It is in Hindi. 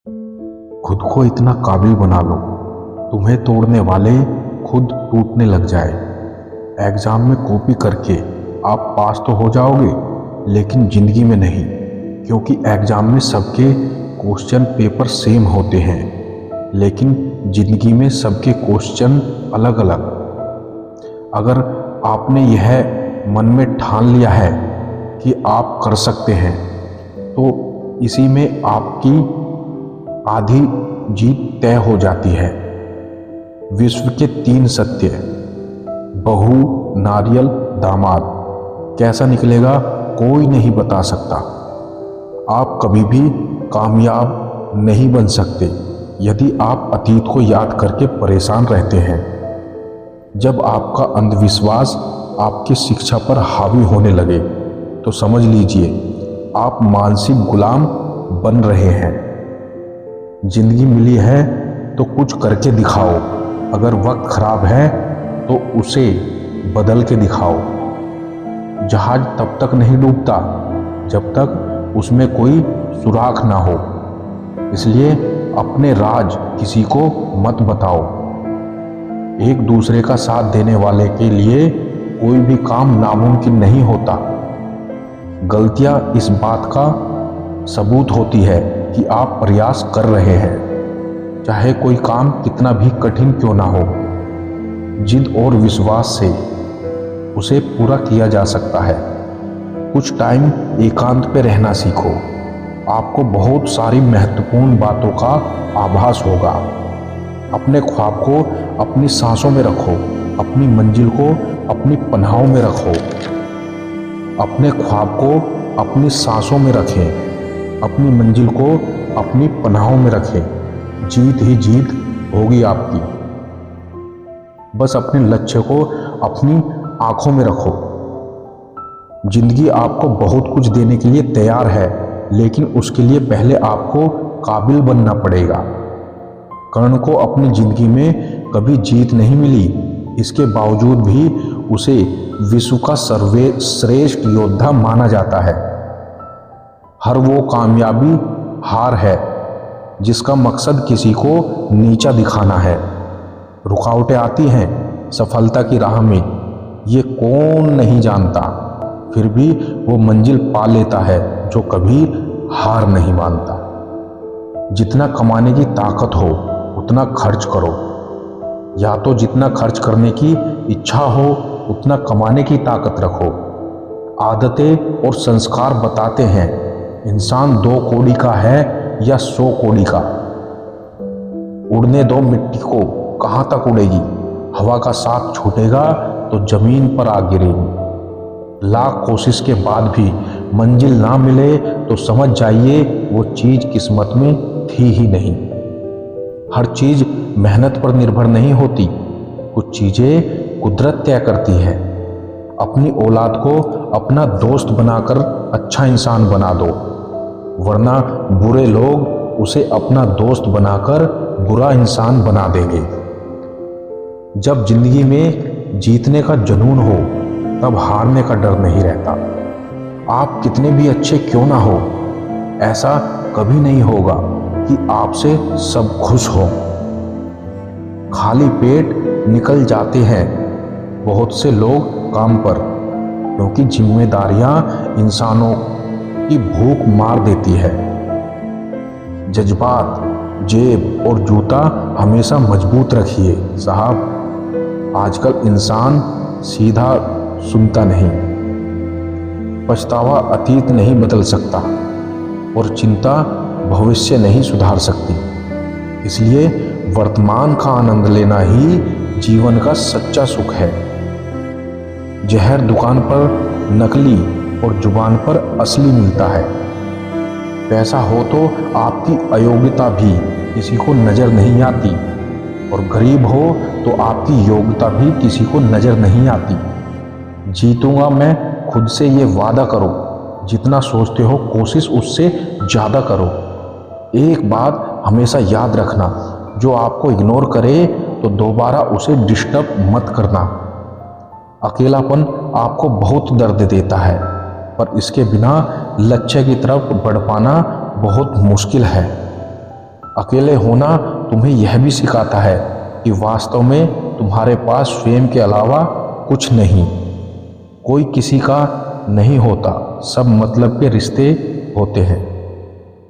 खुद को इतना काबिल बना लो, तुम्हें तोड़ने वाले खुद टूटने लग जाए। एग्ज़ाम में कॉपी करके आप पास तो हो जाओगे, लेकिन ज़िंदगी में नहीं, क्योंकि एग्ज़ाम में सबके क्वेश्चन पेपर सेम होते हैं, लेकिन ज़िंदगी में सबके क्वेश्चन अलग अलग। अगर आपने यह मन में ठान लिया है कि आप कर सकते हैं, तो इसी में आपकी आधी जीत तय हो जाती है। विश्व के 3 सत्य, बहू, नारियल, दामाद, कैसा निकलेगा कोई नहीं बता सकता। आप कभी भी कामयाब नहीं बन सकते यदि आप अतीत को याद करके परेशान रहते हैं। जब आपका अंधविश्वास आपकी शिक्षा पर हावी होने लगे तो समझ लीजिए आप मानसिक गुलाम बन रहे हैं। जिंदगी मिली है तो कुछ करके दिखाओ। अगर वक्त खराब है तो उसे बदल के दिखाओ। जहाज तब तक नहीं डूबता जब तक उसमें कोई सुराख ना हो, इसलिए अपने राज किसी को मत बताओ। एक दूसरे का साथ देने वाले के लिए कोई भी काम नामुमकिन नहीं होता। गलतियां इस बात का सबूत होती है कि आप प्रयास कर रहे हैं, चाहे कोई काम कितना भी कठिन क्यों ना हो। जिद और विश्वास से उसे पूरा किया जा सकता है। कुछ टाइम एकांत पे रहना सीखो। आपको बहुत सारी महत्वपूर्ण बातों का आभास होगा। अपने ख्वाब को अपनी सांसों में रखो, अपनी मंजिल को अपनी पनाहों में रखो। अपने ख्वाब को अपनी सांसों में रखें, अपनी मंजिल को अपनी पनाहों में रखें। जीत ही जीत होगी आपकी। बस अपने लक्ष्य को अपनी आंखों में रखो। जिंदगी आपको बहुत कुछ देने के लिए तैयार है, लेकिन उसके लिए पहले आपको काबिल बनना पड़ेगा। कर्ण को अपनी जिंदगी में कभी जीत नहीं मिली, इसके बावजूद भी उसे विश्व का सर्वश्रेष्ठ योद्धा माना जाता है। हर वो कामयाबी हार है जिसका मकसद किसी को नीचा दिखाना है। रुकावटें आती हैं सफलता की राह में, ये कौन नहीं जानता। फिर भी वो मंजिल पा लेता है जो कभी हार नहीं मानता। जितना कमाने की ताकत हो उतना खर्च करो, या तो जितना खर्च करने की इच्छा हो उतना कमाने की ताकत रखो। आदतें और संस्कार बताते हैं इंसान 2 कौड़ी का है या 100 कौड़ी का। उड़ने दो मिट्टी को, कहाँ तक उड़ेगी। हवा का साथ छूटेगा तो जमीन पर आ गिरेगी। लाख कोशिश के बाद भी मंजिल ना मिले तो समझ जाइए वो चीज किस्मत में थी ही नहीं। हर चीज मेहनत पर निर्भर नहीं होती, कुछ चीजें कुदरत तय करती है। अपनी औलाद को अपना दोस्त बनाकर अच्छा इंसान बना दो, वरना बुरे लोग उसे अपना दोस्त बनाकर बुरा इंसान बना देंगे। जब जिंदगी में जीतने का जुनून हो तब हारने का डर नहीं रहता। आप कितने भी अच्छे क्यों ना हो, ऐसा कभी नहीं होगा कि आपसे सब खुश हो। खाली पेट निकल जाते हैं बहुत से लोग काम पर, क्योंकि जिम्मेदारियां इंसानों की भूख मार देती है। जज्बात, जेब और जूता हमेशा मजबूत रखिए साहब। आजकल इंसान सीधा सुनता नहीं। पछतावा अतीत नहीं बदल सकता और चिंता भविष्य नहीं सुधार सकती। इसलिए वर्तमान का आनंद लेना ही जीवन का सच्चा सुख है। जहर दुकान पर नकली और जुबान पर असली मिलता है। पैसा हो तो आपकी अयोग्यता भी किसी को नजर नहीं आती, और गरीब हो तो आपकी योग्यता भी किसी को नजर नहीं आती। जीतूंगा मैं, खुद से ये वादा करो। जितना सोचते हो कोशिश उससे ज़्यादा करो। एक बात हमेशा याद रखना, जो आपको इग्नोर करे तो दोबारा उसे डिस्टर्ब मत करना। अकेलापन आपको बहुत दर्द देता है, पर इसके बिना लक्ष्य की तरफ बढ़ पाना बहुत मुश्किल है। अकेले होना तुम्हें यह भी सिखाता है कि वास्तव में तुम्हारे पास स्वयं के अलावा कुछ नहीं। कोई किसी का नहीं होता, सब मतलब के रिश्ते होते हैं।